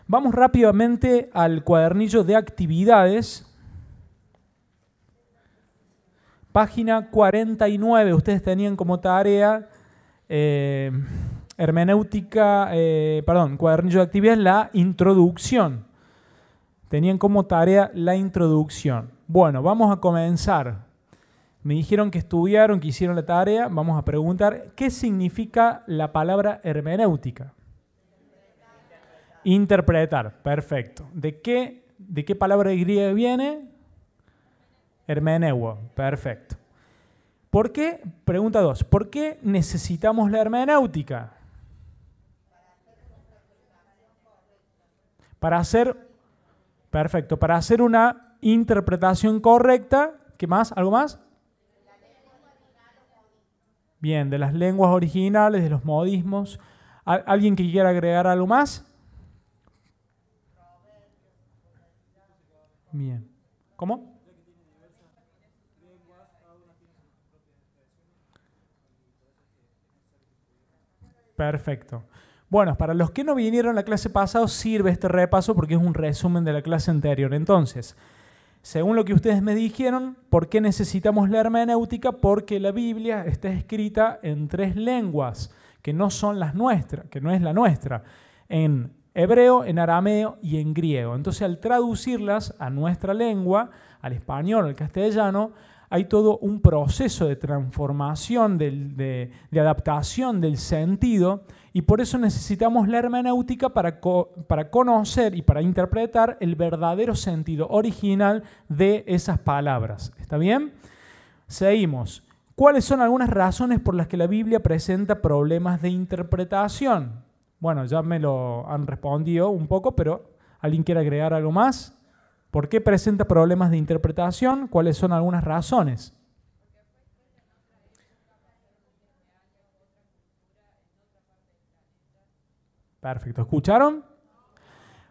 Vamos rápidamente al cuadernillo de actividades. Página 49, ustedes tenían como tarea cuadernillo de actividades, la introducción. Tenían como tarea la introducción. Bueno, vamos a comenzar. Me dijeron que estudiaron, que hicieron la tarea. Vamos a preguntar, ¿qué significa la palabra hermenéutica? Interpretar, perfecto. ¿De qué palabra griega viene? Hermeneuo, perfecto. ¿Por qué? Pregunta 2. ¿Por qué necesitamos la hermenéutica? Perfecto, para hacer una interpretación correcta. ¿Qué más? ¿Algo más? Bien, de las lenguas originales, de los modismos. ¿Alguien que quiera agregar algo más? Bien. ¿Cómo? Perfecto. Bueno, para los que no vinieron a la clase pasada, sirve este repaso porque es un resumen de la clase anterior. Entonces, según lo que ustedes me dijeron, ¿por qué necesitamos la hermenéutica? Porque la Biblia está escrita en 3 lenguas que no son las nuestras, que no es la nuestra, en hebreo, en arameo y en griego. Entonces, al traducirlas a nuestra lengua, al español, al castellano, hay todo un proceso de transformación, de adaptación del sentido, y por eso necesitamos la hermenéutica para conocer y para interpretar el verdadero sentido original de esas palabras. ¿Está bien? Seguimos. ¿Cuáles son algunas razones por las que la Biblia presenta problemas de interpretación? Bueno, ya me lo han respondido un poco, pero ¿alguien quiere agregar algo más? ¿Por qué presenta problemas de interpretación? ¿Cuáles son algunas razones? Perfecto. ¿Escucharon?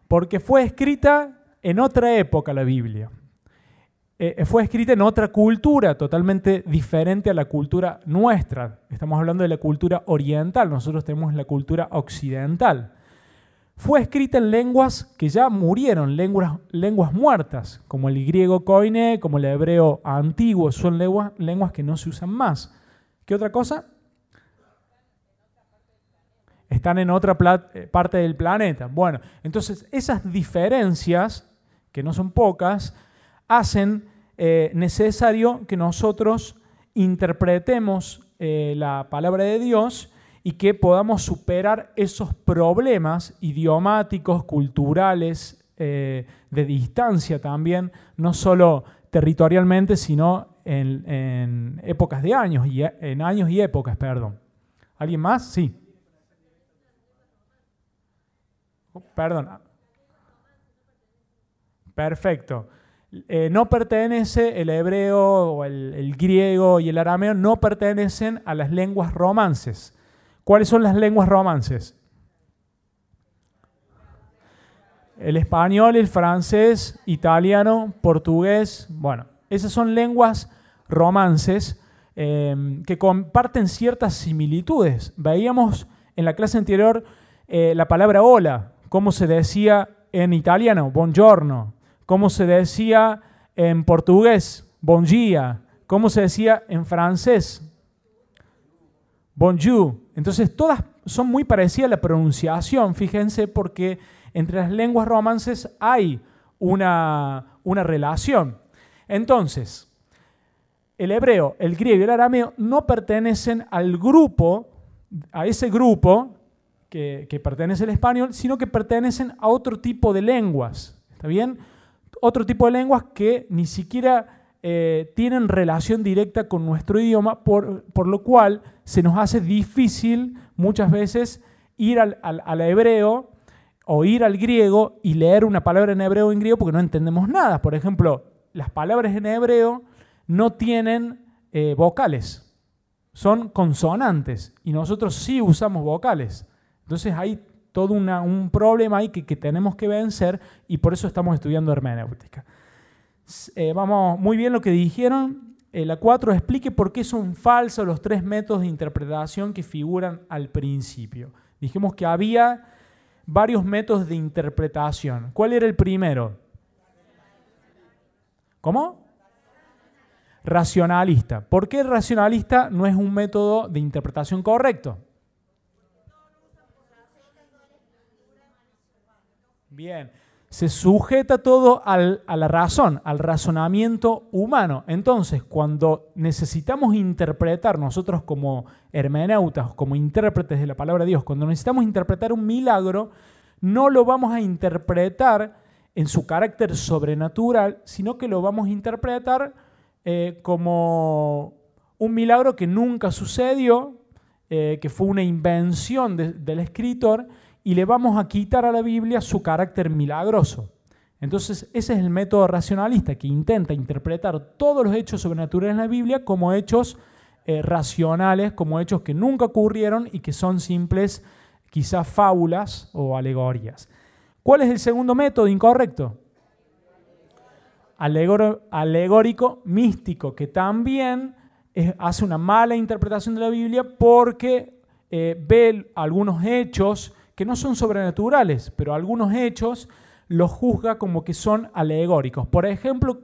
Porque fue escrita en otra época la Biblia. Fue escrita en otra cultura, totalmente diferente a la cultura nuestra. Estamos hablando de la cultura oriental, nosotros tenemos la cultura occidental. Fue escrita en lenguas que ya murieron, lenguas muertas, como el griego koiné, como el hebreo antiguo, son lenguas que no se usan más. ¿Qué otra cosa? Están en otra parte del planeta. Bueno, entonces esas diferencias, que no son pocas, hacen necesario que nosotros interpretemos la palabra de Dios y que podamos superar esos problemas idiomáticos, culturales, de distancia también, no solo territorialmente, sino en épocas de años, en años y épocas, perdón. ¿Alguien más? Sí. Perdón. Perfecto. No pertenece el hebreo o el griego y el arameo, no pertenecen a las lenguas romances. ¿Cuáles son las lenguas romances? El español, el francés, italiano, portugués. Bueno, esas son lenguas romances que comparten ciertas similitudes. Veíamos en la clase anterior la palabra hola, cómo se decía en italiano, buongiorno, cómo se decía en portugués, bon dia, cómo se decía en francés, bonjour. Entonces todas son muy parecidas a la pronunciación, fíjense, porque entre las lenguas romances hay una relación. Entonces, el hebreo, el griego y el arameo no pertenecen al grupo, a ese grupo que pertenece al español, sino que pertenecen a otro tipo de lenguas. ¿Está bien? Otro tipo de lenguas que ni siquiera tienen relación directa con nuestro idioma, por lo cual se nos hace difícil muchas veces ir al hebreo o ir al griego y leer una palabra en hebreo o en griego porque no entendemos nada. Por ejemplo, las palabras en hebreo no tienen vocales, son consonantes y nosotros sí usamos vocales. Entonces hay todo un problema ahí que tenemos que vencer y por eso estamos estudiando hermenéutica. Vamos, muy bien lo que dijeron. La 4, explique por qué son falsos los 3 métodos de interpretación que figuran al principio. Dijimos que había varios métodos de interpretación. ¿Cuál era el primero? ¿Cómo? Racionalista. ¿Por qué racionalista no es un método de interpretación correcto? Bien, se sujeta todo a la razón, al razonamiento humano. Entonces, cuando necesitamos interpretar nosotros como hermeneutas, como intérpretes de la palabra de Dios, cuando necesitamos interpretar un milagro, no lo vamos a interpretar en su carácter sobrenatural, sino que lo vamos a interpretar como un milagro que nunca sucedió, que fue una invención del escritor, y le vamos a quitar a la Biblia su carácter milagroso. Entonces, ese es el método racionalista, que intenta interpretar todos los hechos sobrenaturales en la Biblia como hechos racionales, como hechos que nunca ocurrieron y que son simples, quizás fábulas o alegorías. ¿Cuál es el segundo método incorrecto? Alegórico místico, que también hace una mala interpretación de la Biblia porque ve algunos hechos que no son sobrenaturales, pero algunos hechos los juzga como que son alegóricos. Por ejemplo,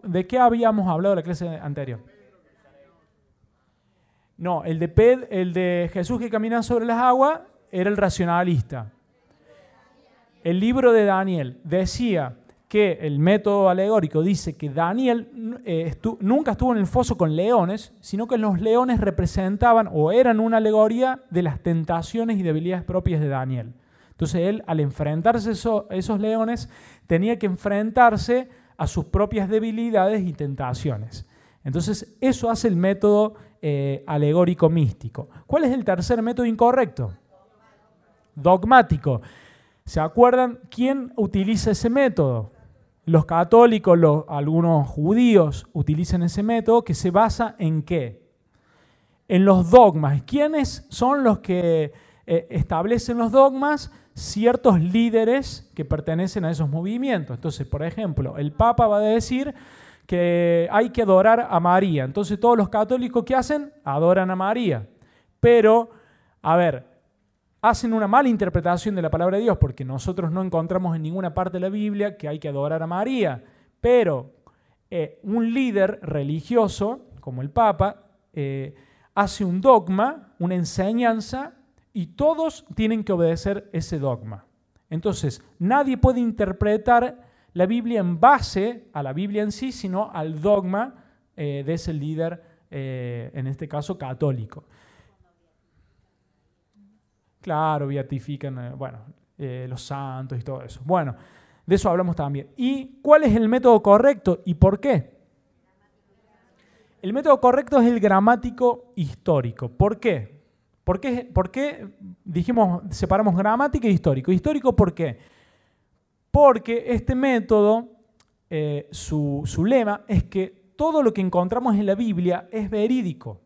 ¿de qué habíamos hablado en la clase anterior? No, el de Jesús que camina sobre las aguas era el racionalista. El libro de Daniel decía que el método alegórico dice que Daniel nunca estuvo en el foso con leones, sino que los leones representaban o eran una alegoría de las tentaciones y debilidades propias de Daniel. Entonces él, al enfrentarse a esos leones, tenía que enfrentarse a sus propias debilidades y tentaciones. Entonces eso hace el método alegórico místico. ¿Cuál es el tercer método incorrecto? Dogmático. ¿Se acuerdan quién utiliza ese método? Los católicos, algunos judíos utilizan ese método que se basa ¿en qué? En los dogmas. ¿Quiénes son los que establecen los dogmas? Ciertos líderes que pertenecen a esos movimientos. Entonces, por ejemplo, el Papa va a decir que hay que adorar a María. Entonces, todos los católicos, ¿qué hacen? Adoran a María. Pero, a ver, hacen una mala interpretación de la palabra de Dios porque nosotros no encontramos en ninguna parte de la Biblia que hay que adorar a María. Pero un líder religioso, como el Papa, hace un dogma, una enseñanza, y todos tienen que obedecer ese dogma. Entonces, nadie puede interpretar la Biblia en base a la Biblia en sí, sino al dogma de ese líder, en este caso católico. Claro, beatifican, los santos y todo eso. Bueno, de eso hablamos también. ¿Y cuál es el método correcto y por qué? El método correcto es el gramático histórico. ¿Por qué? ¿Por qué separamos gramática e histórico? Histórico, ¿por qué? Porque este método, su lema es que todo lo que encontramos en la Biblia es verídico.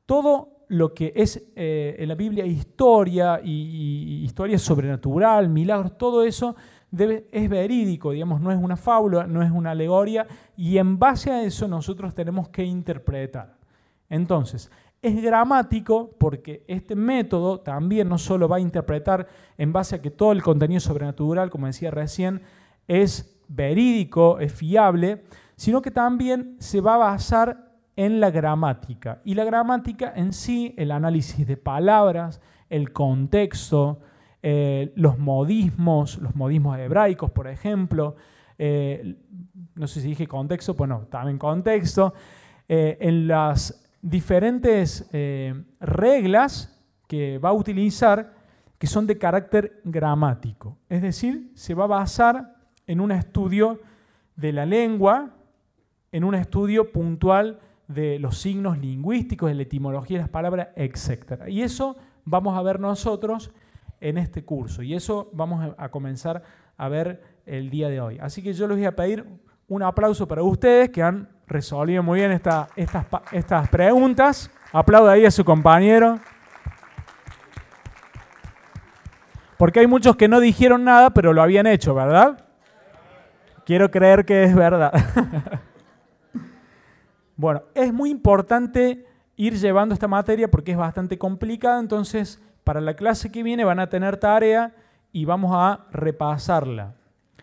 Todo lo que es en la Biblia historia y historia sobrenatural, milagros, todo eso es verídico, digamos, no es una fábula, no es una alegoría, y en base a eso nosotros tenemos que interpretar. Entonces, es gramático porque este método también no solo va a interpretar en base a que todo el contenido sobrenatural, como decía recién, es verídico, es fiable, sino que también se va a basar en la gramática. Y la gramática en sí, el análisis de palabras, el contexto, los modismos hebraicos, por ejemplo, no sé si dije contexto, bueno, también contexto, en las diferentes reglas que va a utilizar que son de carácter gramático. Es decir, se va a basar en un estudio de la lengua, en un estudio puntual de los signos lingüísticos, de la etimología de las palabras, etc. Y eso vamos a ver nosotros en este curso. Y eso vamos a comenzar a ver el día de hoy. Así que yo les voy a pedir un aplauso para ustedes que han resolvido muy bien estas preguntas. Aplauda ahí a su compañero. Porque hay muchos que no dijeron nada, pero lo habían hecho, ¿verdad? Quiero creer que es verdad. Bueno, es muy importante ir llevando esta materia porque es bastante complicada, entonces para la clase que viene van a tener tarea y vamos a repasarla.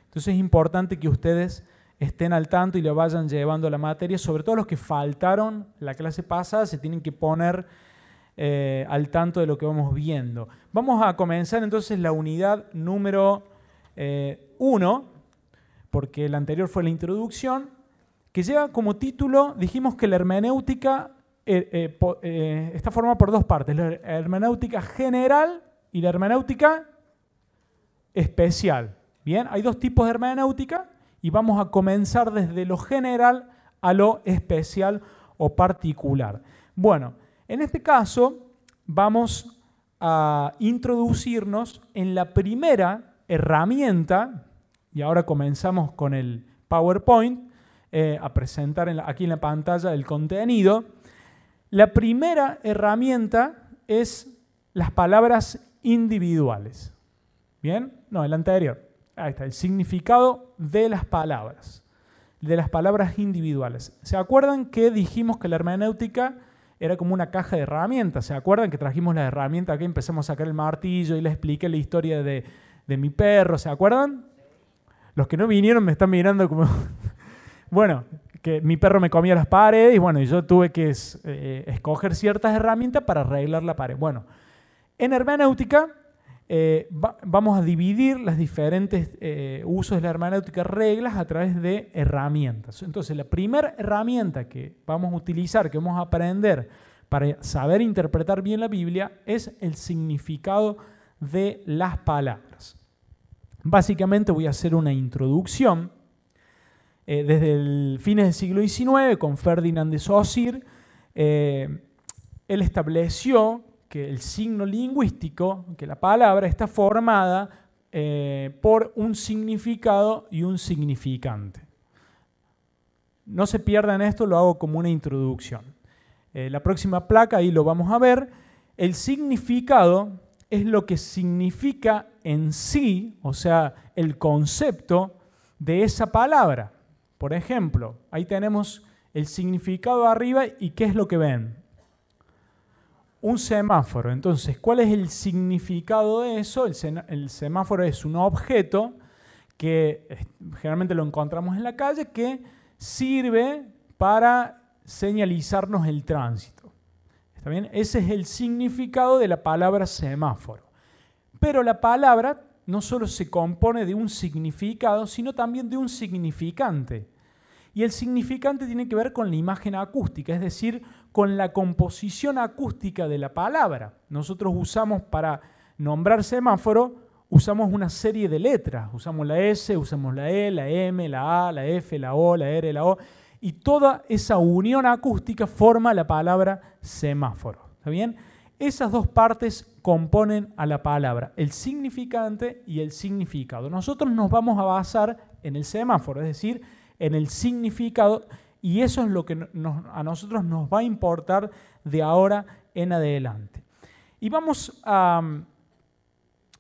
Entonces es importante que ustedes estén al tanto y le vayan llevando la materia, sobre todo los que faltaron la clase pasada, se tienen que poner al tanto de lo que vamos viendo. Vamos a comenzar entonces la unidad número 1, porque la anterior fue la introducción, que lleva como título, dijimos que la hermenéutica está formada por dos partes, la hermenéutica general y la hermenéutica especial. Bien, hay dos tipos de hermenéutica y vamos a comenzar desde lo general a lo especial o particular. Bueno, en este caso vamos a introducirnos en la primera herramienta, y ahora comenzamos con el PowerPoint, a presentar aquí en la pantalla el contenido. La primera herramienta es las palabras individuales. ¿Bien? No, el anterior. Ahí está, el significado de las palabras individuales. ¿Se acuerdan que dijimos que la hermenéutica era como una caja de herramientas? ¿Se acuerdan que trajimos las herramientas aquí, empezamos a sacar el martillo y les expliqué la historia de mi perro? ¿Se acuerdan? Los que no vinieron me están mirando como... Bueno, que mi perro me comía las paredes y bueno, yo tuve que escoger ciertas herramientas para arreglar la pared. Bueno, en hermenéutica vamos a dividir los diferentes usos de la hermenéutica, reglas, a través de herramientas. Entonces, la primera herramienta que vamos a utilizar, que vamos a aprender para saber interpretar bien la Biblia, es el significado de las palabras. Básicamente voy a hacer una introducción. Desde el fines del siglo XIX, con Ferdinand de Saussure, él estableció que el signo lingüístico, que la palabra está formada por un significado y un significante. No se pierdan esto, lo hago como una introducción. La próxima placa, ahí lo vamos a ver. El significado es lo que significa en sí, o sea, el concepto de esa palabra. Por ejemplo, ahí tenemos el significado arriba y ¿qué es lo que ven? Un semáforo. Entonces, ¿cuál es el significado de eso? El semáforo es un objeto que generalmente lo encontramos en la calle que sirve para señalizarnos el tránsito. ¿Está bien? Ese es el significado de la palabra semáforo. Pero la palabra no solo se compone de un significado, sino también de un significante. Y el significante tiene que ver con la imagen acústica, es decir, con la composición acústica de la palabra. Nosotros usamos para nombrar semáforo, usamos una serie de letras. Usamos la S, usamos la E, la M, la A, la F, la O, la R, la O. Y toda esa unión acústica forma la palabra semáforo. ¿Está bien? Esas dos partes componen a la palabra, el significante y el significado. Nosotros nos vamos a basar en el semáforo, es decir, en el significado, y eso es lo que a nosotros nos va a importar de ahora en adelante. Y vamos a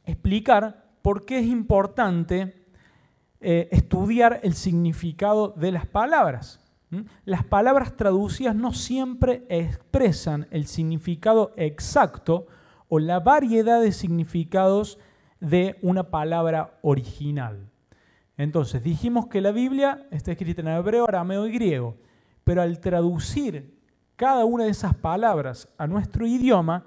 explicar por qué es importante estudiar el significado de las palabras. Las palabras traducidas no siempre expresan el significado exacto o la variedad de significados de una palabra original. Entonces, dijimos que la Biblia está escrita en hebreo, arameo y griego, pero al traducir cada una de esas palabras a nuestro idioma,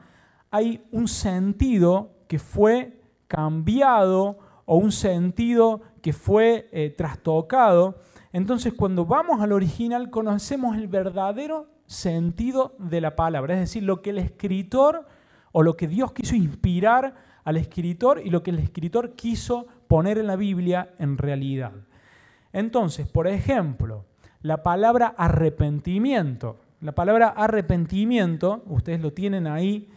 hay un sentido que fue cambiado o un sentido que fue trastocado. Entonces, cuando vamos al original, conocemos el verdadero sentido de la palabra, es decir, lo que el escritor o lo que Dios quiso inspirar al escritor y lo que el escritor quiso poner en la Biblia en realidad. Entonces, por ejemplo, la palabra arrepentimiento. La palabra arrepentimiento, ustedes lo tienen ahí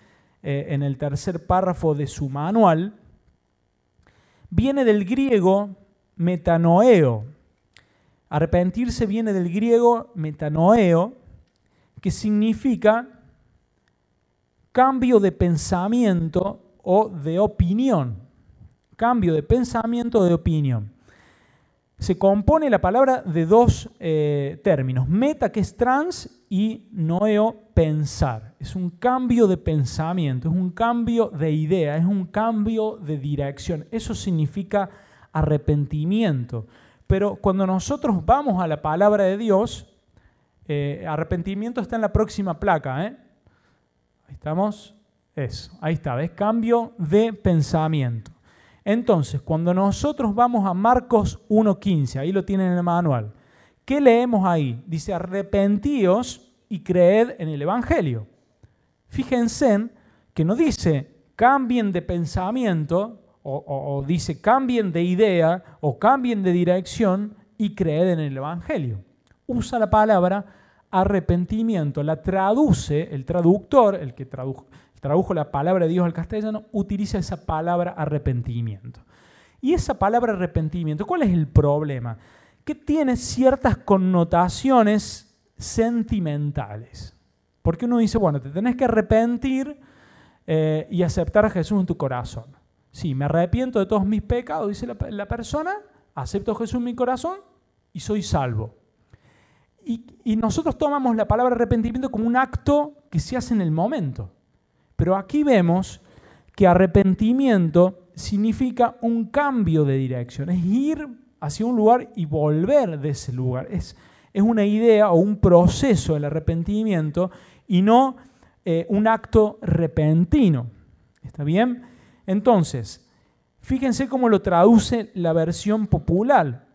en el tercer párrafo de su manual, viene del griego metanoeo. Arrepentirse viene del griego metanoeo, que significa cambio de pensamiento o de opinión. Cambio de pensamiento o de opinión. Se compone la palabra de dos términos. Meta, que es trans, y noeo, pensar. es un cambio de pensamiento, es un cambio de idea, es un cambio de dirección. Eso significa arrepentimiento. Pero cuando nosotros vamos a la palabra de Dios, arrepentimiento está en la próxima placa, ¿eh? Ahí estamos. Eso, ahí está, ¿ves? Cambio de pensamiento. Entonces, cuando nosotros vamos a Marcos 1:15, ahí lo tienen en el manual, ¿qué leemos ahí? Dice, arrepentíos y creed en el Evangelio. Fíjense que no dice cambien de pensamiento, o dice cambien de idea, o cambien de dirección y creed en el Evangelio. Usa la palabra arrepentimiento, la traduce, el traductor, el que tradujo la palabra de Dios al castellano, utiliza esa palabra arrepentimiento. Y esa palabra arrepentimiento, ¿cuál es el problema? Que tiene ciertas connotaciones sentimentales. Porque uno dice, bueno, te tenés que arrepentir y aceptar a Jesús en tu corazón. Sí, me arrepiento de todos mis pecados, dice la persona, acepto a Jesús en mi corazón y soy salvo. Y nosotros tomamos la palabra arrepentimiento como un acto que se hace en el momento. Pero aquí vemos que arrepentimiento significa un cambio de dirección, es ir hacia un lugar y volver de ese lugar. Es una idea o un proceso el arrepentimiento y no un acto repentino. ¿Está bien? Entonces, fíjense cómo lo traduce la versión popular.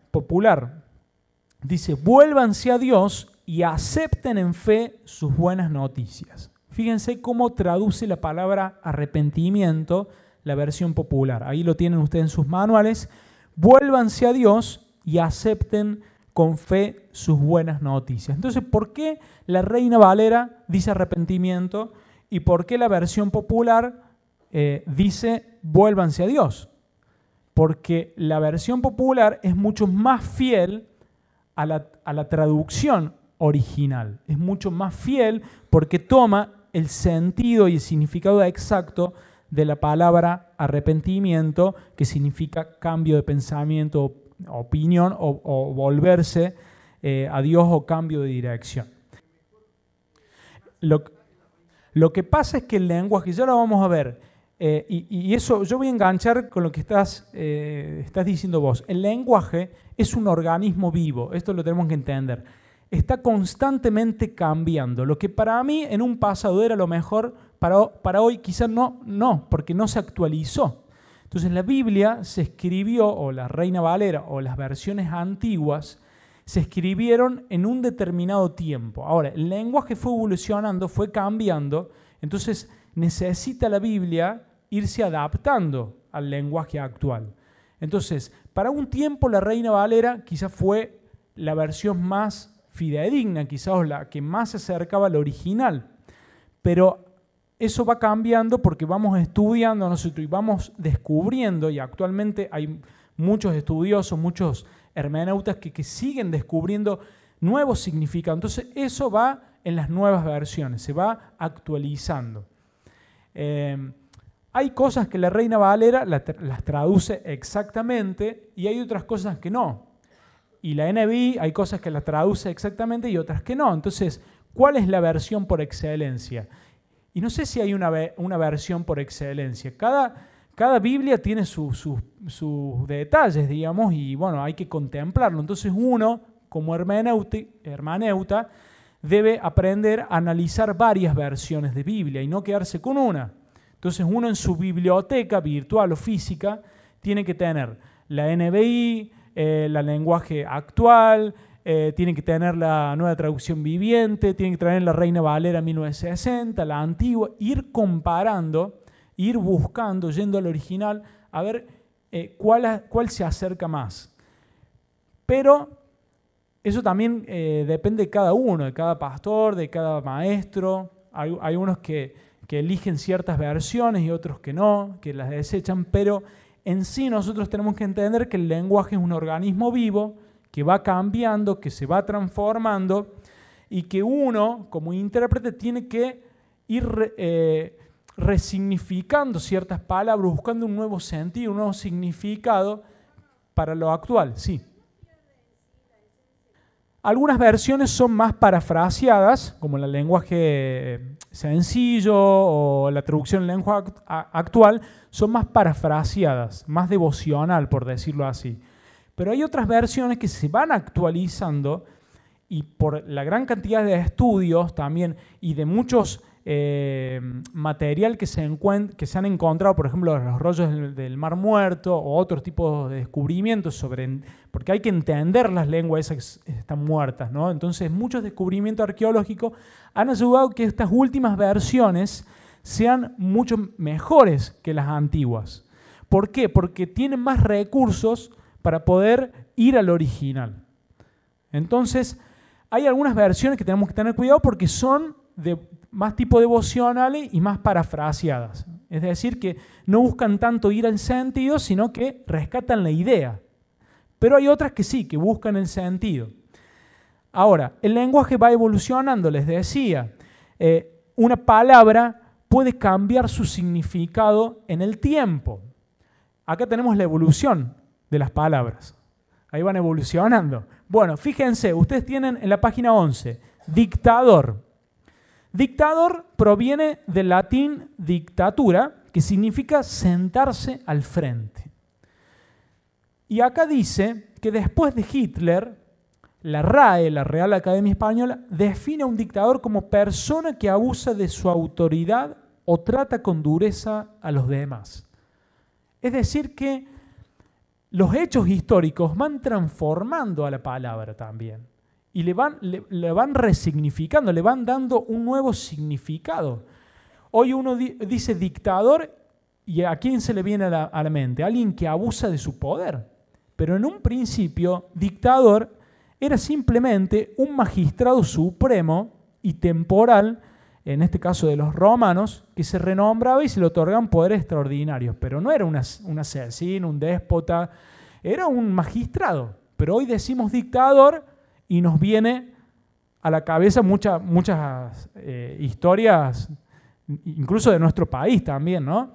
Dice, vuélvanse a Dios y acepten en fe sus buenas noticias. Fíjense cómo traduce la palabra arrepentimiento la versión popular. Ahí lo tienen ustedes en sus manuales. Vuélvanse a Dios y acepten con fe sus buenas noticias. Entonces, ¿por qué la Reina Valera dice arrepentimiento y por qué la versión popular dice vuélvanse a Dios? Porque la versión popular es mucho más fiel a la traducción original. Es mucho más fiel porque toma el sentido y el significado exacto de la palabra arrepentimiento, que significa cambio de pensamiento, opinión o volverse a Dios o cambio de dirección. Lo que pasa es que el lenguaje, ya lo vamos a ver, y eso yo voy a enganchar con lo que estás diciendo vos. El lenguaje es un organismo vivo, esto lo tenemos que entender. Está constantemente cambiando. Lo que para mí en un pasado era lo mejor, para hoy quizás no, porque no se actualizó. Entonces la Biblia se escribió, o la Reina Valera, o las versiones antiguas, se escribieron en un determinado tiempo. Ahora, el lenguaje fue evolucionando, fue cambiando, entonces necesita la Biblia irse adaptando al lenguaje actual. Entonces, para un tiempo la Reina Valera quizás fue la versión más fidedigna, quizás la que más se acercaba al original, pero eso va cambiando porque vamos estudiando nosotros y vamos descubriendo, y actualmente hay muchos estudiosos, muchos hermeneutas que siguen descubriendo nuevos significados. Entonces eso va en las nuevas versiones, se va actualizando. Hay cosas que la Reina Valera las traduce exactamente y hay otras cosas que no. Y la NBI hay cosas que las traduce exactamente y otras que no. Entonces, ¿cuál es la versión por excelencia? Y no sé si hay una versión por excelencia. Cada Biblia tiene sus detalles, digamos, y bueno, hay que contemplarlo. Entonces uno, como hermeneuta, debe aprender a analizar varias versiones de Biblia y no quedarse con una. Entonces uno en su biblioteca virtual o física tiene que tener la NBI, el lenguaje actual, tiene que tener la nueva traducción viviente, tiene que tener la Reina Valera 1960, la antigua, ir comparando, ir buscando, yendo al original, a ver cuál se acerca más. Pero eso también depende de cada uno, de cada pastor, de cada maestro. Hay unos que eligen ciertas versiones y otros que no, que las desechan, pero en sí nosotros tenemos que entender que el lenguaje es un organismo vivo, que va cambiando, que se va transformando y que uno, como intérprete, tiene que ir resignificando ciertas palabras, buscando un nuevo sentido, un nuevo significado para lo actual. Sí. Algunas versiones son más parafraseadas, como el lenguaje sencillo o la traducción en lengua actual, son más parafraseadas, más devocional, por decirlo así. Pero hay otras versiones que se van actualizando y por la gran cantidad de estudios también y de muchos material que se han encontrado, por ejemplo, los rollos del Mar Muerto o otros tipos de descubrimientos porque hay que entender las lenguas esas que están muertas, ¿no? Entonces, muchos descubrimientos arqueológicos han ayudado a que estas últimas versiones sean mucho mejores que las antiguas. ¿Por qué? Porque tienen más recursos para poder ir al original. Entonces, hay algunas versiones que tenemos que tener cuidado porque son de más tipo devocionales y más parafraseadas. Es decir, que no buscan tanto ir al sentido, sino que rescatan la idea. Pero hay otras que sí, que buscan el sentido. Ahora, el lenguaje va evolucionando, les decía. Una palabra puede cambiar su significado en el tiempo. Acá tenemos la evolución de las palabras. Ahí van evolucionando. Bueno, fíjense, ustedes tienen en la página 11, dictador. Dictador proviene del latín dictatura, que significa sentarse al frente. Y acá dice que después de Hitler, la RAE, la Real Academia Española, define a un dictador como persona que abusa de su autoridad o trata con dureza a los demás. Es decir que los hechos históricos van transformando a la palabra también. Y le van resignificando, le van dando un nuevo significado. Hoy uno dice dictador y ¿a quién se le viene a la mente? Alguien que abusa de su poder. Pero en un principio, dictador era simplemente un magistrado supremo y temporal, en este caso de los romanos, que se renombraba y se le otorgaban poderes extraordinarios. Pero no era un asesino, un déspota, era un magistrado. Pero hoy decimos dictador y nos viene a la cabeza muchas historias, incluso de nuestro país también, ¿no?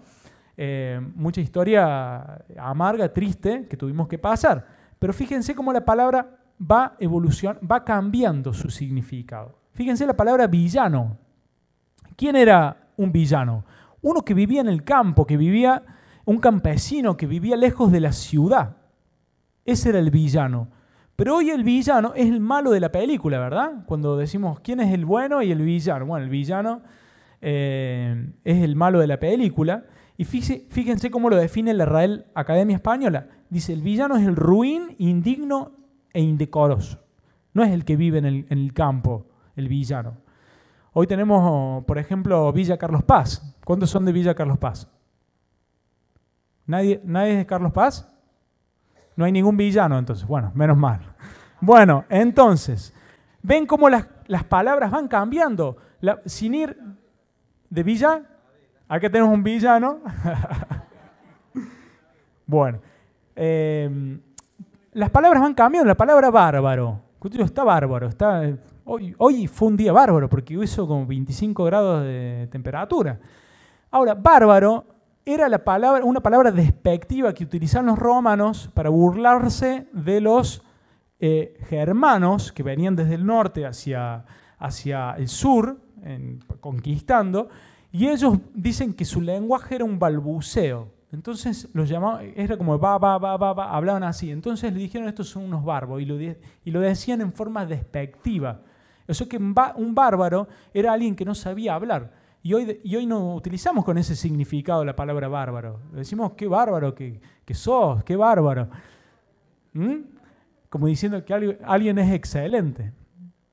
Mucha historia amarga, triste, que tuvimos que pasar. Pero fíjense cómo la palabra va cambiando su significado. Fíjense la palabra villano. ¿Quién era un villano? Uno que vivía en el campo, un campesino que vivía lejos de la ciudad. Ese era el villano. Pero hoy el villano es el malo de la película, ¿verdad? Cuando decimos quién es el bueno y el villano. Bueno, el villano es el malo de la película. Y fíjense cómo lo define la Real Academia Española. Dice, el villano es el ruin, indigno e indecoroso. No es el que vive en el campo, el villano. Hoy tenemos, por ejemplo, Villa Carlos Paz. ¿Cuántos son de Villa Carlos Paz? ¿Nadie es de Carlos Paz? No hay ningún villano, entonces. Bueno, menos mal. Bueno, entonces, ven cómo las palabras van cambiando. Sin ir de villa, acá tenemos un villano. Bueno, las palabras van cambiando. La palabra bárbaro. Está bárbaro. Hoy fue un día bárbaro porque hizo como 25 grados de temperatura. Ahora, bárbaro era una palabra despectiva que utilizaban los romanos para burlarse de los germanos que venían desde el norte hacia el sur, conquistando, y ellos dicen que su lenguaje era un balbuceo. Entonces los llamaban, era como va, hablaban así. Entonces le dijeron estos son unos bárbaros y lo decían en forma despectiva. O sea que un bárbaro era alguien que no sabía hablar. Y hoy no utilizamos con ese significado la palabra bárbaro. Decimos, qué bárbaro que sos, qué bárbaro. Como diciendo que alguien es excelente.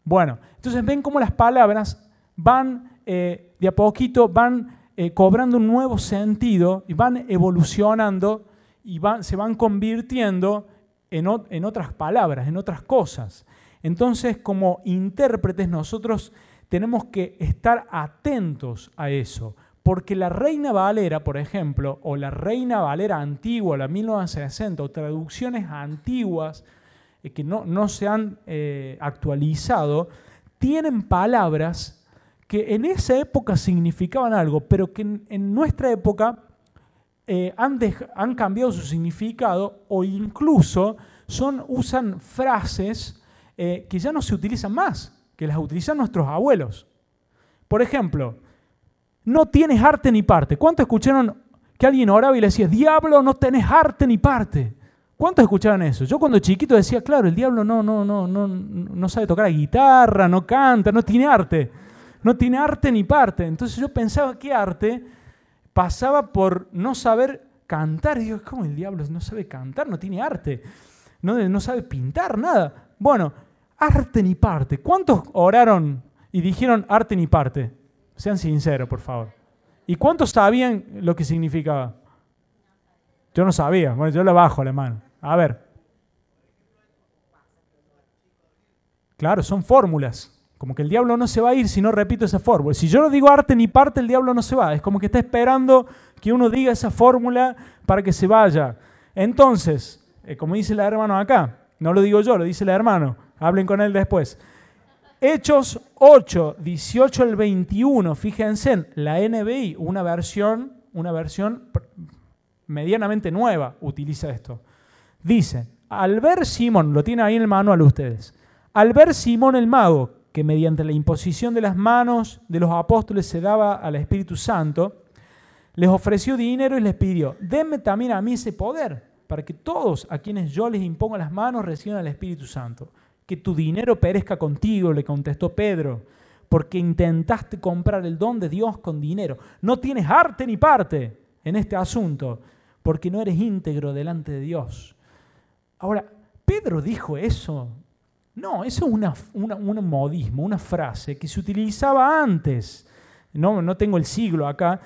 Bueno, entonces ven cómo las palabras van de a poquito, van cobrando un nuevo sentido y van evolucionando y se van convirtiendo en otras palabras, en otras cosas. Entonces, como intérpretes, nosotros tenemos que estar atentos a eso, porque la Reina Valera, por ejemplo, o la Reina Valera antigua, la 1960, o traducciones antiguas que no se han actualizado, tienen palabras que en esa época significaban algo, pero que en nuestra época han cambiado su significado o incluso usan frases que ya no se utilizan más, que las utilizan nuestros abuelos. Por ejemplo, no tienes arte ni parte. ¿Cuántos escucharon que alguien oraba y le decía, diablo, no tenés arte ni parte? ¿Cuántos escucharon eso? Yo cuando chiquito decía, claro, el diablo no sabe tocar la guitarra, no canta, no tiene arte. No tiene arte ni parte. Entonces yo pensaba que arte pasaba por no saber cantar. Y digo, ¿cómo el diablo no sabe cantar? No tiene arte. No sabe pintar, nada. Bueno, arte ni parte. ¿Cuántos oraron y dijeron arte ni parte? Sean sinceros, por favor. ¿Y cuántos sabían lo que significaba? Yo no sabía. Bueno, yo le bajo la mano. A ver. Claro, son fórmulas. Como que el diablo no se va a ir si no repito esa fórmula. Si yo no digo arte ni parte, el diablo no se va. Es como que está esperando que uno diga esa fórmula para que se vaya. Entonces, como dice el hermano acá, no lo digo yo, lo dice el hermano. Hablen con él después. Hechos 8, 18 al 21. Fíjense en la NBI, una versión medianamente nueva, utiliza esto. Dice, al ver Simón, lo tiene ahí en el manual ustedes, al ver Simón el mago, que mediante la imposición de las manos de los apóstoles se daba al Espíritu Santo, les ofreció dinero y les pidió, denme también a mí ese poder, para que todos a quienes yo les imponga las manos reciban al Espíritu Santo. Que tu dinero perezca contigo, le contestó Pedro, porque intentaste comprar el don de Dios con dinero. No tienes arte ni parte en este asunto, porque no eres íntegro delante de Dios. Ahora, ¿Pedro dijo eso? No, eso es un modismo, una frase que se utilizaba antes. No tengo el siglo acá,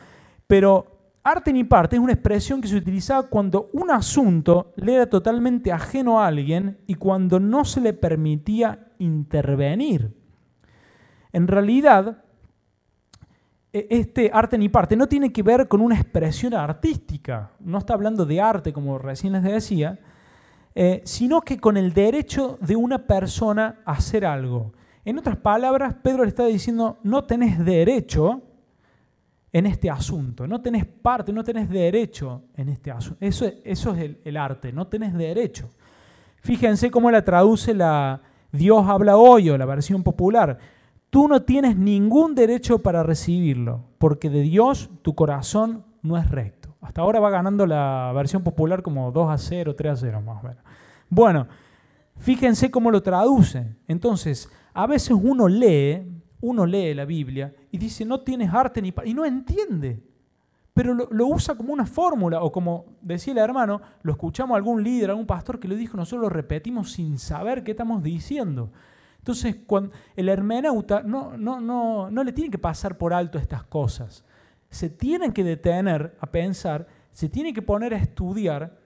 pero arte ni parte es una expresión que se utilizaba cuando un asunto le era totalmente ajeno a alguien y cuando no se le permitía intervenir. En realidad, este arte ni parte no tiene que ver con una expresión artística, no está hablando de arte como recién les decía, sino que con el derecho de una persona a hacer algo. En otras palabras, Pedro le está diciendo, no tenés derecho en este asunto, no tenés parte, no tenés derecho en este asunto. Eso es el arte, no tenés derecho. Fíjense cómo la traduce la Dios habla hoy o la versión popular. Tú no tienes ningún derecho para recibirlo, porque de Dios tu corazón no es recto. Hasta ahora va ganando la versión popular como 2-0, 3-0 más o menos. Bueno, fíjense cómo lo traduce. Entonces, a veces uno lee la Biblia y dice, no tienes arte ni parte, y no entiende, pero lo usa como una fórmula, o como decía el hermano, lo escuchamos a algún líder, a algún pastor que lo dijo, nosotros lo repetimos sin saber qué estamos diciendo. Entonces, cuando el hermeneuta no le tiene que pasar por alto estas cosas. Se tienen que detener a pensar, se tiene que poner a estudiar,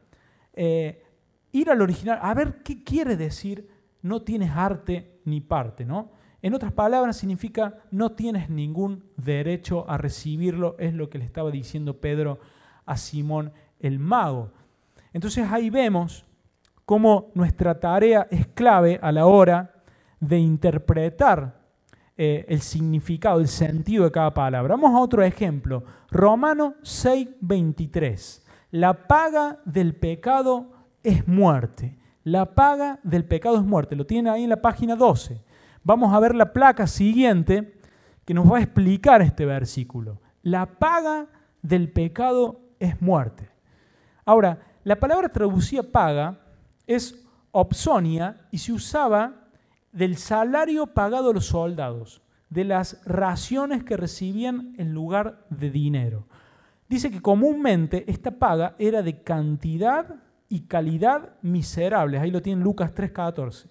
ir al original, a ver qué quiere decir no tienes arte ni parte, ¿no? En otras palabras, significa no tienes ningún derecho a recibirlo, es lo que le estaba diciendo Pedro a Simón el mago. Entonces ahí vemos cómo nuestra tarea es clave a la hora de interpretar el significado, el sentido de cada palabra. Vamos a otro ejemplo. Romanos 6:23. La paga del pecado es muerte. La paga del pecado es muerte. Lo tiene ahí en la página 12. Vamos a ver la placa siguiente que nos va a explicar este versículo. La paga del pecado es muerte. Ahora, la palabra traducida paga es opsonia y se usaba del salario pagado a los soldados, de las raciones que recibían en lugar de dinero. Dice que comúnmente esta paga era de cantidad y calidad miserables. Ahí lo tiene Lucas 3:14.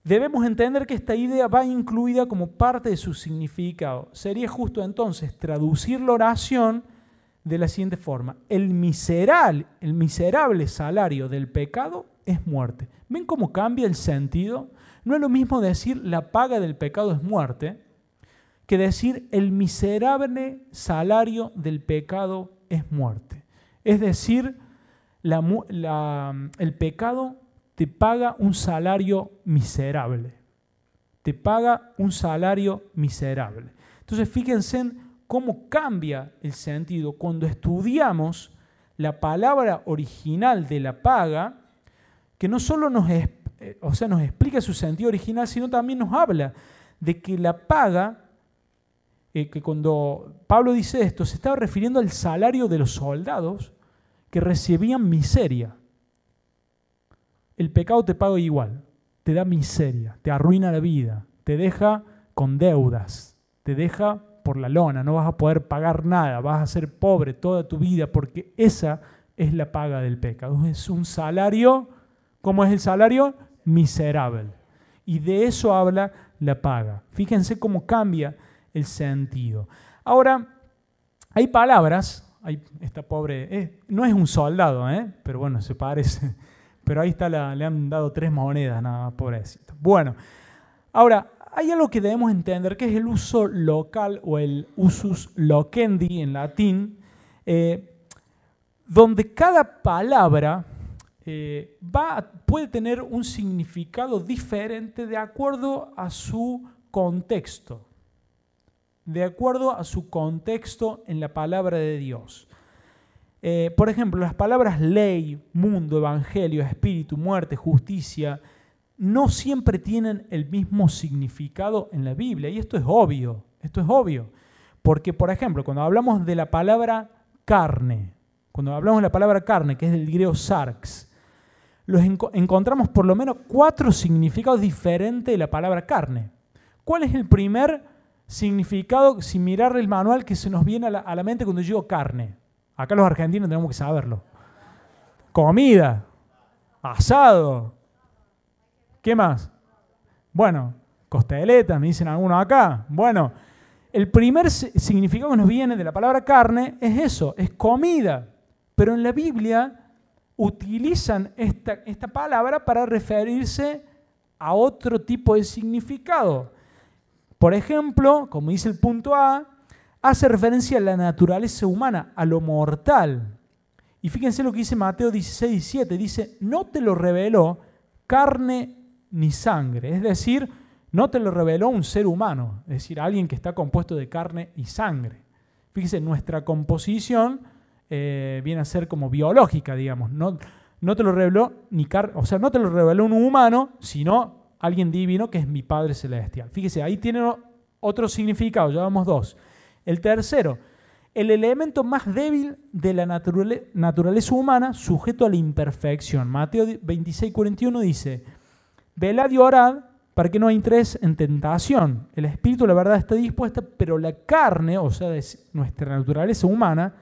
Debemos entender que esta idea va incluida como parte de su significado. Sería justo entonces traducir la oración de la siguiente forma. El miserable salario del pecado es muerte. ¿Ven cómo cambia el sentido? No es lo mismo decir la paga del pecado es muerte que decir el miserable salario del pecado es muerte. Es decir, el pecado te paga un salario miserable. Te paga un salario miserable. Entonces fíjense en cómo cambia el sentido cuando estudiamos la palabra original de la paga, que no solo nos nos explica su sentido original, sino también nos habla de que la paga, que cuando Pablo dice esto, se estaba refiriendo al salario de los soldados que recibían miseria. El pecado te paga igual, te da miseria, te arruina la vida, te deja con deudas, te deja por la lona, no vas a poder pagar nada, vas a ser pobre toda tu vida, porque esa es la paga del pecado. Es un salario, ¿cómo es el salario? Miserable. Y de eso habla la paga. Fíjense cómo cambia el sentido. Ahora, hay palabras, esta pobre, no es un soldado, pero bueno, se parece. Pero ahí está, le han dado 3 monedas, nada, pobrecito. Bueno, ahora, hay algo que debemos entender, que es el uso local o el usus loquendi en latín, donde cada palabra puede tener un significado diferente de acuerdo a su contexto. De acuerdo a su contexto en la palabra de Dios. Por ejemplo, las palabras ley, mundo, evangelio, espíritu, muerte, justicia, no siempre tienen el mismo significado en la Biblia. Y esto es obvio, Porque, por ejemplo, cuando hablamos de la palabra carne, que es del griego sarx, encontramos por lo menos 4 significados diferentes de la palabra carne. ¿Cuál es el primer significado, sin mirar el manual, que se nos viene a la mente cuando yo digo carne? Acá los argentinos tenemos que saberlo. Comida, asado. ¿Qué más? Bueno, costeleta, me dicen algunos acá. Bueno, el primer significado que nos viene de la palabra carne es eso, es comida. Pero en la Biblia utilizan esta palabra para referirse a otro tipo de significado. Por ejemplo, como dice el punto A, hace referencia a la naturaleza humana, a lo mortal. Y fíjense lo que dice Mateo 16:17, dice, no te lo reveló carne ni sangre, es decir, no te lo reveló un ser humano, es decir, alguien que está compuesto de carne y sangre. Fíjense, nuestra composición viene a ser como biológica, digamos. No te lo reveló no te lo reveló un humano, sino alguien divino que es mi Padre Celestial. Fíjese, ahí tiene otro significado, ya vamos 2. El tercero, el elemento más débil de la naturaleza humana sujeto a la imperfección. Mateo 26:41 dice, velad y orad para que no entréis en tentación. El espíritu, la verdad, está dispuesta, pero la carne, o sea, nuestra naturaleza humana,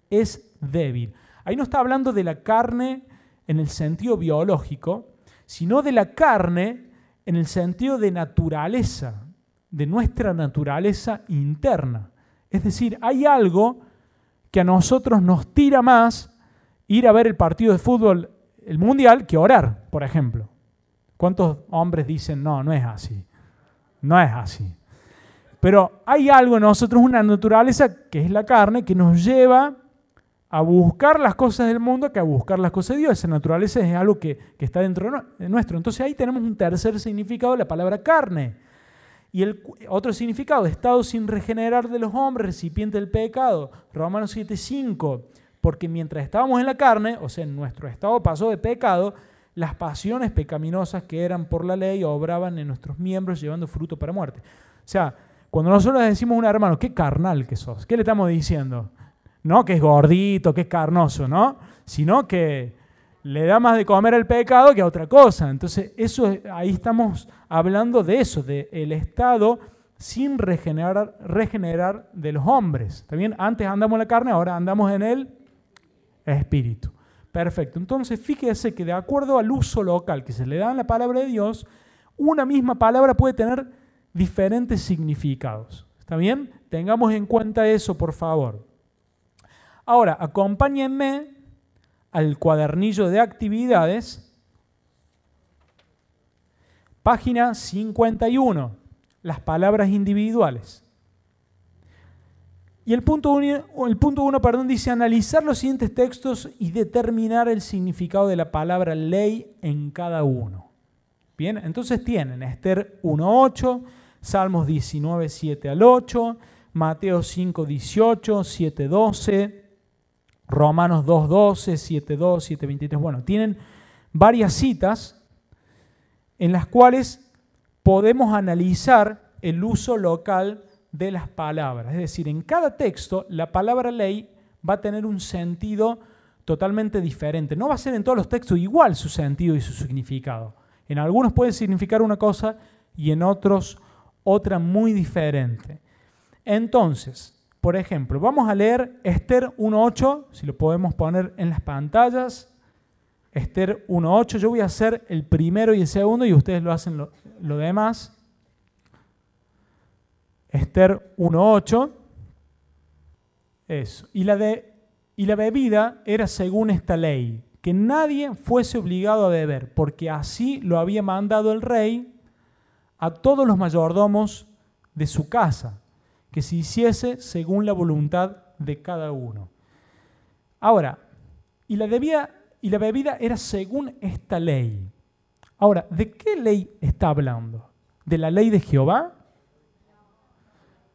es débil. Ahí no está hablando de la carne en el sentido biológico, sino de la carne en el sentido de naturaleza, de nuestra naturaleza interna. Es decir, hay algo que a nosotros nos tira más ir a ver el partido de fútbol, el mundial, que orar, por ejemplo. ¿Cuántos hombres dicen, no es así? No es así. Pero hay algo en nosotros, una naturaleza que es la carne, que nos lleva a buscar las cosas del mundo que a buscar las cosas de Dios. Esa naturaleza es algo que está dentro de nuestro. Entonces ahí tenemos un tercer significado de la palabra carne. Y el otro significado, estado sin regenerar de los hombres, recipiente del pecado. Romanos 7:5. Porque mientras estábamos en la carne, o sea, en nuestro estado pasó de pecado, las pasiones pecaminosas que eran por la ley obraban en nuestros miembros llevando fruto para muerte. O sea, cuando nosotros le decimos a un hermano, qué carnal que sos, ¿qué le estamos diciendo? No que es gordito, que es carnoso, ¿no? Sino que le da más de comer al pecado que a otra cosa. Entonces, ahí estamos hablando de eso, del estado sin regenerar de los hombres. ¿Está bien? Antes andamos en la carne, ahora andamos en el espíritu. Perfecto. Entonces, fíjese que de acuerdo al uso local que se le da en la palabra de Dios, una misma palabra puede tener diferentes significados. ¿Está bien? Tengamos en cuenta eso, por favor. Ahora, acompáñenme al cuadernillo de actividades, página 51, las palabras individuales. Y el punto 1 dice analizar los siguientes textos y determinar el significado de la palabra ley en cada uno. Bien, entonces tienen Esther 1:8, Salmos 19, 7 al 8, Mateo 5:18, 7:12, Romanos 2:12, 7:2, 7:23. Bueno, tienen varias citas en las cuales podemos analizar el uso local de las palabras. Es decir, en cada texto la palabra ley va a tener un sentido totalmente diferente. No va a ser en todos los textos igual su sentido y su significado. En algunos puede significar una cosa y en otros otra muy diferente. Entonces, por ejemplo, vamos a leer Esther 1.8, si lo podemos poner en las pantallas. Esther 1.8, yo voy a hacer el primero y el segundo y ustedes lo hacen lo demás. Esther 1.8, eso. Y la bebida era según esta ley, que nadie fuese obligado a beber, porque así lo había mandado el rey a todos los mayordomos de su casa, que se hiciese según la voluntad de cada uno. Ahora, y la bebida era según esta ley. Ahora, ¿de qué ley está hablando? ¿De la ley de Jehová?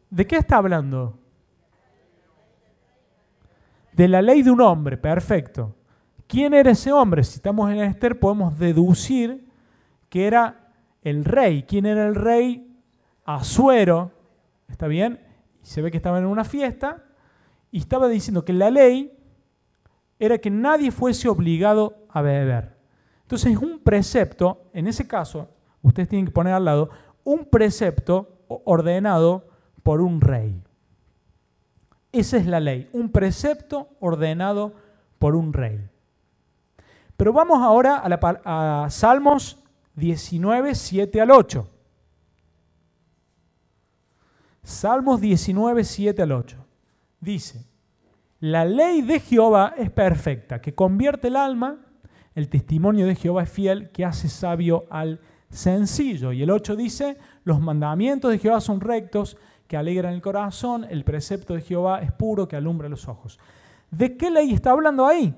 ¿De qué está hablando? De la ley de un hombre, perfecto. ¿Quién era ese hombre? Si estamos en Esther, podemos deducir que era el rey. ¿Quién era el rey? Asuero, ¿está bien? Y se ve que estaba en una fiesta y estaba diciendo que la ley era que nadie fuese obligado a beber. Entonces, un precepto, en ese caso, ustedes tienen que poner al lado, un precepto ordenado por un rey. Esa es la ley, un precepto ordenado por un rey. Pero vamos ahora a Salmos 19, 7 al 8. Salmos 19, 7 al 8. Dice, la ley de Jehová es perfecta, que convierte el alma, el testimonio de Jehová es fiel, que hace sabio al sencillo. Y el 8 dice, los mandamientos de Jehová son rectos, que alegran el corazón, el precepto de Jehová es puro, que alumbra los ojos. ¿De qué ley está hablando ahí?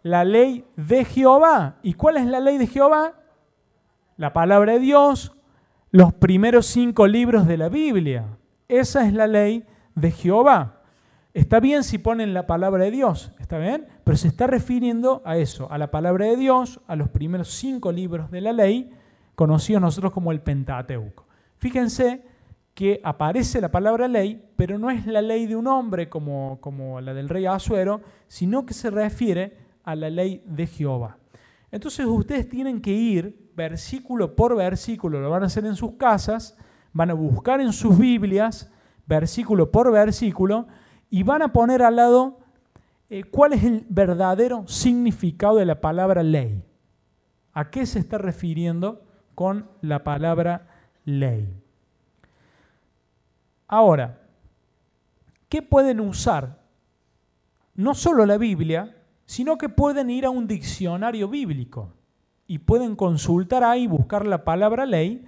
La ley de Jehová. ¿Y cuál es la ley de Jehová? La palabra de Dios, los primeros 5 libros de la Biblia. Esa es la ley de Jehová. Está bien si ponen la palabra de Dios, ¿está bien? Pero se está refiriendo a eso, a la palabra de Dios, a los primeros 5 libros de la ley, conocidos nosotros como el Pentateuco. Fíjense que aparece la palabra ley, pero no es la ley de un hombre como la del rey Asuero, sino que se refiere a la ley de Jehová. Entonces ustedes tienen que ir versículo por versículo, lo van a hacer en sus casas, van a buscar en sus Biblias, versículo por versículo, y van a poner al lado cuál es el verdadero significado de la palabra ley. ¿A qué se está refiriendo con la palabra ley? Ahora, ¿qué pueden usar? No solo la Biblia, sino que pueden ir a un diccionario bíblico y pueden consultar ahí, buscar la palabra ley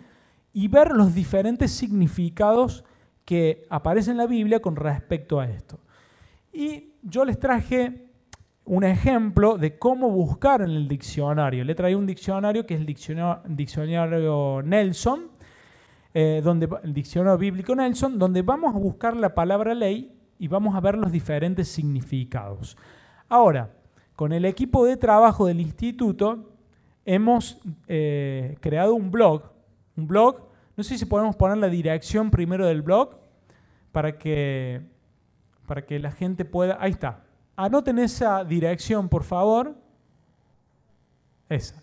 y ver los diferentes significados que aparecen en la Biblia con respecto a esto. Y yo les traje un ejemplo de cómo buscar en el diccionario. Le traí un diccionario que es el diccionario Nelson, el diccionario bíblico Nelson, donde vamos a buscar la palabra ley y vamos a ver los diferentes significados. Ahora, con el equipo de trabajo del instituto hemos creado un blog, no sé si podemos poner la dirección primero del blog para que la gente pueda, ahí está, anoten esa dirección por favor, esa,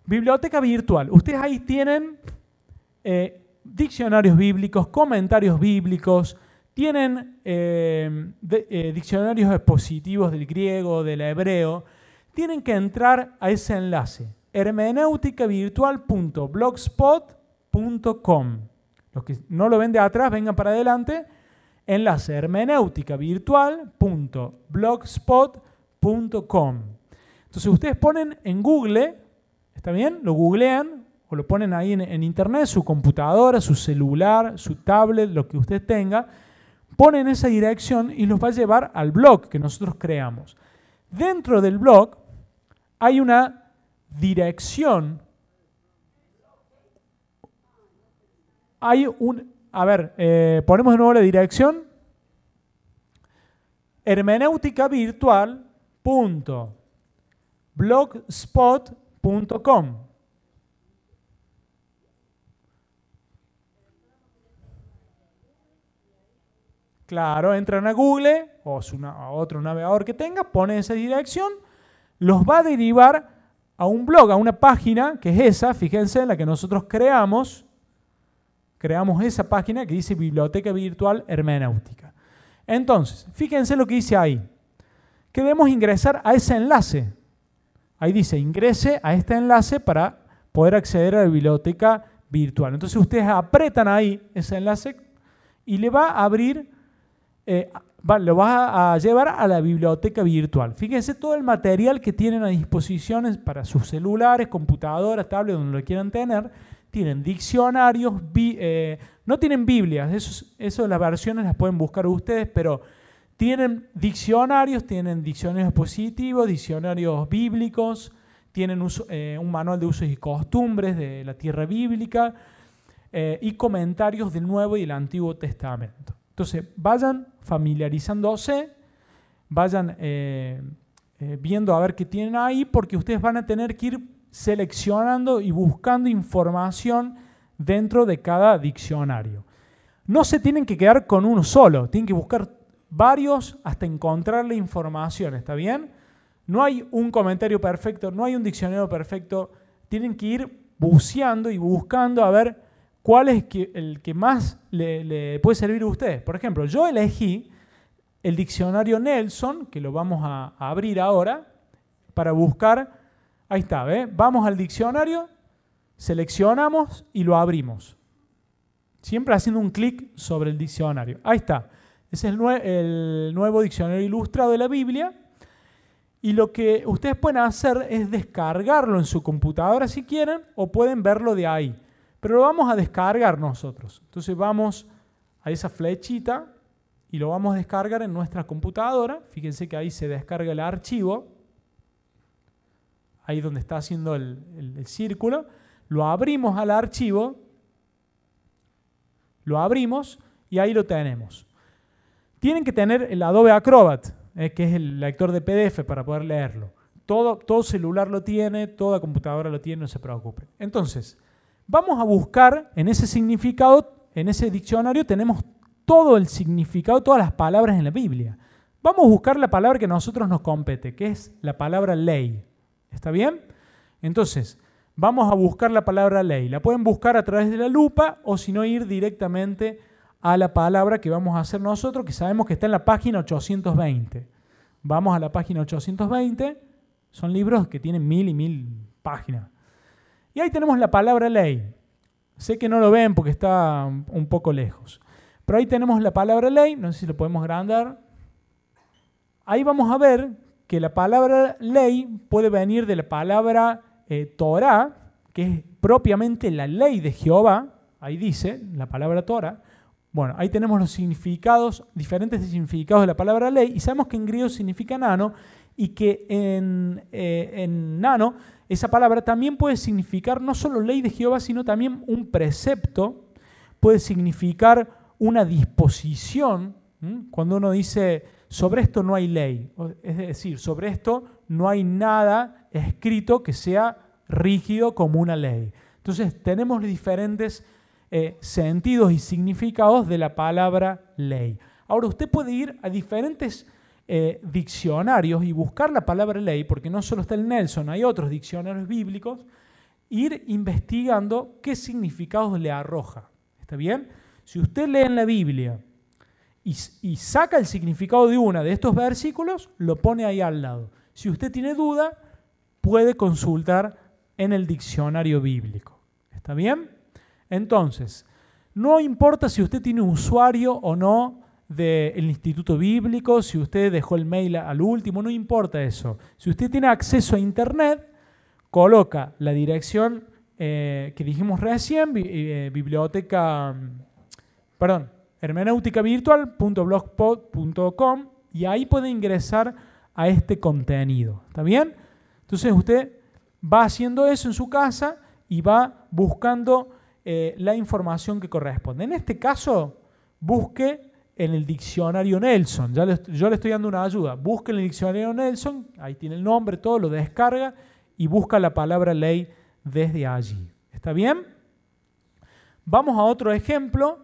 biblioteca virtual, ustedes ahí tienen diccionarios bíblicos, comentarios bíblicos, tienen diccionarios expositivos del griego, del hebreo. Tienen que entrar a ese enlace, hermenéuticavirtual.blogspot.com. Los que no lo ven de atrás, vengan para adelante. Enlace hermenéuticavirtual.blogspot.com. Entonces ustedes ponen en Google, ¿está bien? Lo googlean o lo ponen ahí en internet, su computadora, su celular, su tablet, lo que usted tenga. Ponen esa dirección y los va a llevar al blog que nosotros creamos. Dentro del blog hay una dirección. Ponemos de nuevo la dirección. hermenéuticavirtual.blogspot.com. Claro, entran a Google o a otro navegador que tenga, pone esa dirección, los va a derivar a un blog, a una página que es esa, fíjense, en la que nosotros creamos esa página que dice Biblioteca Virtual Hermenéutica. Entonces, fíjense lo que dice ahí, que debemos ingresar a ese enlace. Ahí dice, ingrese a este enlace para poder acceder a la biblioteca virtual. Entonces ustedes apretan ahí ese enlace y le va a abrir, lo va a llevar a la biblioteca virtual. Fíjense todo el material que tienen a disposición para sus celulares, computadoras, tablets, donde lo quieran tener. Tienen diccionarios, no tienen Biblias, eso las versiones las pueden buscar ustedes, pero tienen diccionarios positivos, diccionarios bíblicos, tienen un manual de usos y costumbres de la tierra bíblica y comentarios del Nuevo y el Antiguo Testamento. Entonces, vayan familiarizándose, vayan viendo a ver qué tienen ahí, porque ustedes van a tener que ir seleccionando y buscando información dentro de cada diccionario. No se tienen que quedar con uno solo, tienen que buscar varios hasta encontrar la información, ¿está bien? No hay un comentario perfecto, no hay un diccionario perfecto, tienen que ir buceando y buscando a ver cuál es el que más le puede servir a ustedes. Por ejemplo, yo elegí el diccionario Nelson, que lo vamos a abrir ahora, para buscar, ahí está, ¿ve? Vamos al diccionario, seleccionamos y lo abrimos. Siempre haciendo un clic sobre el diccionario. Ahí está. Ese es el nuevo diccionario ilustrado de la Biblia. Y lo que ustedes pueden hacer es descargarlo en su computadora si quieren, o pueden verlo de ahí. Pero lo vamos a descargar nosotros. Entonces vamos a esa flechita y lo vamos a descargar en nuestra computadora. Fíjense que ahí se descarga el archivo. Ahí donde está haciendo el círculo. Lo abrimos al archivo. Lo abrimos y ahí lo tenemos. Tienen que tener el Adobe Acrobat, que es el lector de PDF para poder leerlo. Todo celular lo tiene, toda computadora lo tiene, no se preocupen. Entonces, vamos a buscar en ese significado, en ese diccionario tenemos todo el significado, todas las palabras en la Biblia. Vamos a buscar la palabra que a nosotros nos compete, que es la palabra ley. ¿Está bien? Entonces, vamos a buscar la palabra ley. La pueden buscar a través de la lupa o si no ir directamente a la palabra que vamos a hacer nosotros, que sabemos que está en la página 820. Vamos a la página 820, son libros que tienen 1000 y 1000 páginas. Y ahí tenemos la palabra ley. Sé que no lo ven porque está un poco lejos. Pero ahí tenemos la palabra ley, no sé si lo podemos agrandar. Ahí vamos a ver que la palabra ley puede venir de la palabra Torah, que es propiamente la ley de Jehová. Ahí dice la palabra Torah. Bueno, ahí tenemos los significados, diferentes significados de la palabra ley, y sabemos que en griego significa nano, y que en nano esa palabra también puede significar no solo ley de Jehová, sino también un precepto, puede significar una disposición. Cuando uno dice, sobre esto no hay ley, es decir, sobre esto no hay nada escrito que sea rígido como una ley. Entonces tenemos diferentes sentidos y significados de la palabra ley. Ahora usted puede ir a diferentes diccionarios y buscar la palabra ley, porque no solo está el Nelson, hay otros diccionarios bíblicos, ir investigando qué significados le arroja. ¿Está bien? Si usted lee en la Biblia y saca el significado de uno de estos versículos, lo pone ahí al lado. Si usted tiene duda, puede consultar en el diccionario bíblico. ¿Está bien? Entonces, no importa si usted tiene usuario o no del Instituto Bíblico, si usted dejó el mail al último, no importa eso. Si usted tiene acceso a Internet, coloca la dirección que dijimos recién, hermenéuticavirtual.blogspot.com, y ahí puede ingresar a este contenido. ¿Está bien? Entonces usted va haciendo eso en su casa y va buscando la información que corresponde. En este caso, busque en el diccionario Nelson. Yo le estoy dando una ayuda. Busque en el diccionario Nelson, ahí tiene el nombre, todo, lo descarga y busca la palabra ley desde allí. ¿Está bien? Vamos a otro ejemplo.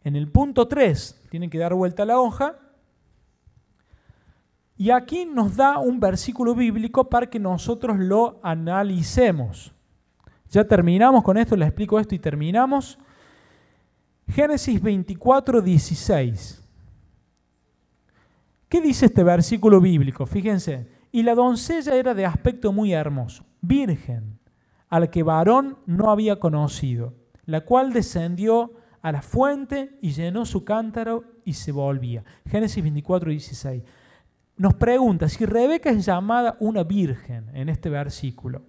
en el punto 3, tienen que dar vuelta a la hoja, y aquí nos da un versículo bíblico para que nosotros lo analicemos. Ya terminamos con esto, les explico esto y terminamos. Génesis 24, 16. ¿Qué dice este versículo bíblico? Fíjense, y la doncella era de aspecto muy hermoso, virgen, a la que varón no había conocido, la cual descendió a la fuente y llenó su cántaro y se volvía. Génesis 24, 16. Nos pregunta si Rebeca es llamada una virgen en este versículo.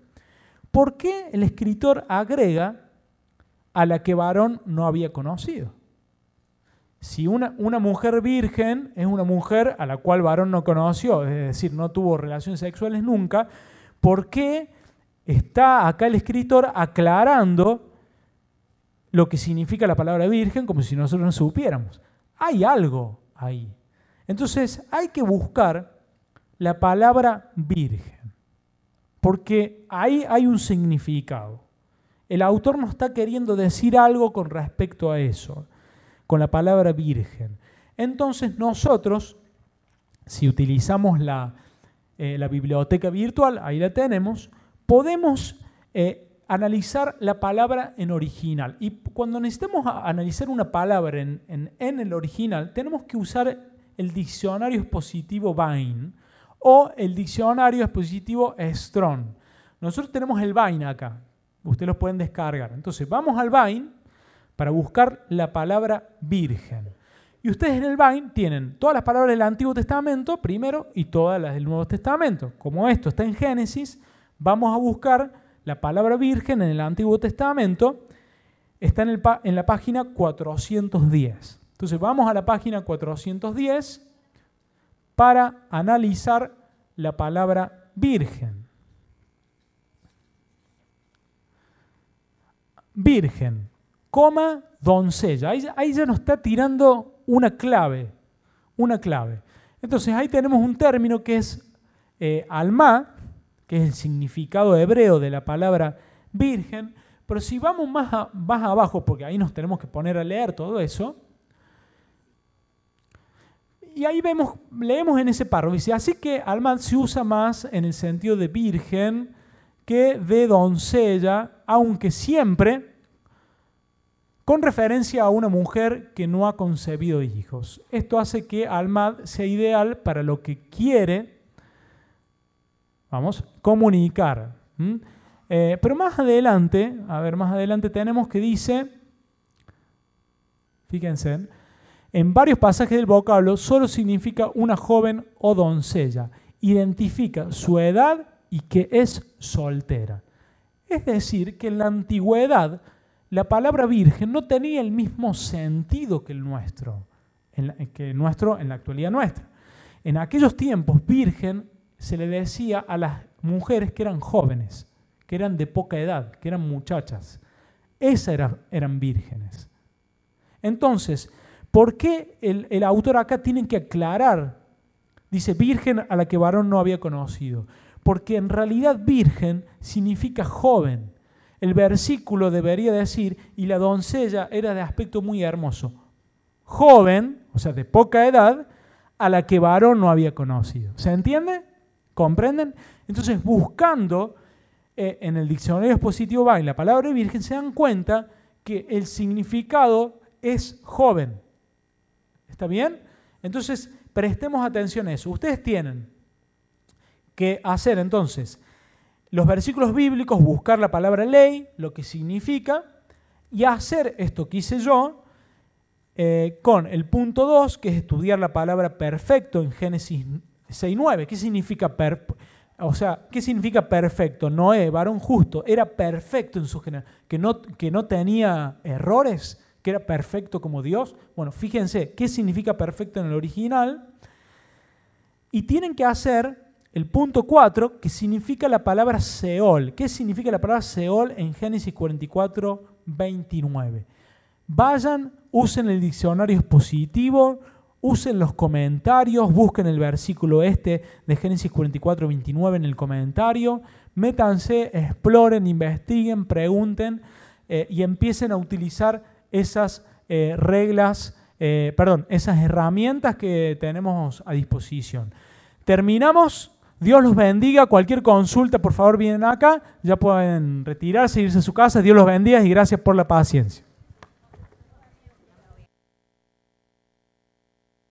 ¿Por qué el escritor agrega a la que varón no había conocido? Si una mujer virgen es una mujer a la cual varón no conoció, es decir, no tuvo relaciones sexuales nunca, ¿por qué está acá el escritor aclarando lo que significa la palabra virgen como si nosotros no supiéramos? Hay algo ahí. Entonces hay que buscar la palabra virgen, porque ahí hay un significado. El autor nos está queriendo decir algo con respecto a eso, con la palabra virgen. Entonces nosotros, si utilizamos la biblioteca virtual, ahí la tenemos, podemos analizar la palabra en original. Y cuando necesitemos analizar una palabra en el original, tenemos que usar el diccionario expositivo Vine o el diccionario expositivo Strong. Nosotros tenemos el Vine acá, ustedes lo pueden descargar. Entonces vamos al Vine para buscar la palabra virgen. Y ustedes en el Vine tienen todas las palabras del Antiguo Testamento primero y todas las del Nuevo Testamento. Como esto está en Génesis, vamos a buscar la palabra virgen en el Antiguo Testamento. Está en la página 410. Entonces vamos a la página 410 para analizar la palabra virgen. Virgen, coma, doncella. Ahí ya nos está tirando una clave. Entonces ahí tenemos un término que es alma, que es el significado hebreo de la palabra virgen. Pero si vamos más abajo, porque ahí nos tenemos que poner a leer todo eso, y ahí leemos en ese párrafo, dice, así que alma se usa más en el sentido de virgen que de doncella, aunque siempre con referencia a una mujer que no ha concebido hijos. Esto hace que alma sea ideal para lo que quiere, comunicar. Pero más adelante tenemos que dice, fíjense, en varios pasajes del vocablo solo significa una joven o doncella. Identifica su edad y que es soltera. Es decir, que en la antigüedad la palabra virgen no tenía el mismo sentido que el nuestro, en la actualidad nuestra. En aquellos tiempos, virgen se le decía a las mujeres que eran jóvenes, que eran de poca edad, que eran muchachas. Esas eran vírgenes. Entonces, ¿por qué el autor acá tiene que aclarar? Dice, virgen a la que varón no había conocido. Porque en realidad virgen significa joven. El versículo debería decir, y la doncella era de aspecto muy hermoso. Joven, o sea, de poca edad, a la que varón no había conocido. ¿Se entiende? ¿Comprenden? Entonces, buscando en el diccionario expositivo Vine la palabra virgen, se dan cuenta que el significado es joven. ¿Está bien? Entonces, prestemos atención a eso. Ustedes tienen que hacer entonces los versículos bíblicos, buscar la palabra ley, lo que significa, y hacer esto que hice yo con el punto 2, que es estudiar la palabra perfecto en Génesis 6:9. ¿Qué significa ¿qué significa perfecto? Noé, varón justo, era perfecto en su generación, que no tenía errores, que era perfecto como Dios. Bueno, fíjense qué significa perfecto en el original. Y tienen que hacer el punto 4, que significa la palabra Seol. ¿Qué significa la palabra Seol en Génesis 44, 29? Vayan, usen el diccionario expositivo, usen los comentarios, busquen el versículo de Génesis 44, 29 en el comentario, métanse, exploren, investiguen, pregunten y empiecen a utilizar esas reglas, esas herramientas que tenemos a disposición. Terminamos. Dios los bendiga. Cualquier consulta, por favor, vienen acá. Ya pueden retirarse, irse a su casa. Dios los bendiga y gracias por la paciencia.